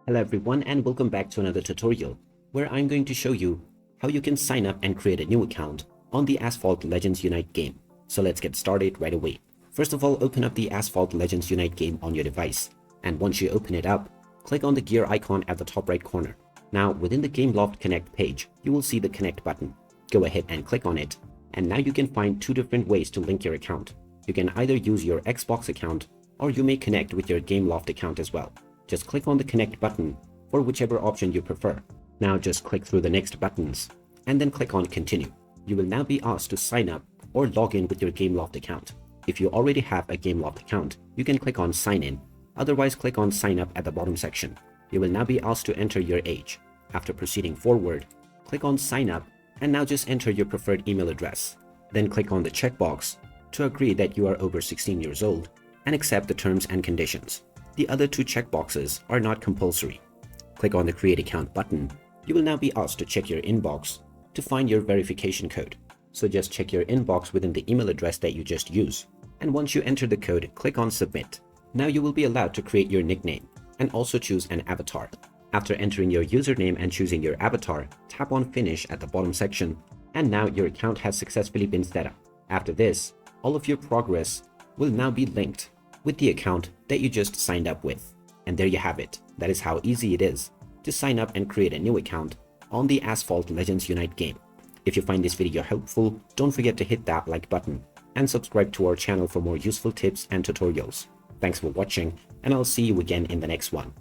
Hello everyone and welcome back to another tutorial where I'm going to show you how you can sign up and create a new account on the Asphalt Legends Unite game. So let's get started right away. First of all, open up the Asphalt Legends Unite game on your device, and once you open it up, click on the gear icon at the top right corner. Now within the Gameloft Connect page, you will see the Connect button. Go ahead and click on it, and now you can find two different ways to link your account. You can either use your Xbox account or you may connect with your Gameloft account as well. Just click on the Connect button for whichever option you prefer. Now just click through the next buttons and then click on Continue. You will now be asked to sign up or log in with your Gameloft account. If you already have a Gameloft account, you can click on Sign In. Otherwise, click on Sign Up at the bottom section. You will now be asked to enter your age. After proceeding forward, click on Sign Up and now just enter your preferred email address. Then click on the checkbox to agree that you are over 16 years old and accept the terms and conditions. The other two checkboxes are not compulsory. Click on the Create Account button. You will now be asked to check your inbox to find your verification code. So just check your inbox within the email address that you just used. And once you enter the code, click on Submit. Now you will be allowed to create your nickname and also choose an avatar. After entering your username and choosing your avatar, tap on Finish at the bottom section, and now your account has successfully been set up. After this, all of your progress will now be linked with the account that you just signed up with. And there you have it. That is how easy it is to sign up and create a new account on the Asphalt Legends Unite game. If you find this video helpful, don't forget to hit that like button and subscribe to our channel for more useful tips and tutorials. Thanks for watching, and I'll see you again in the next one.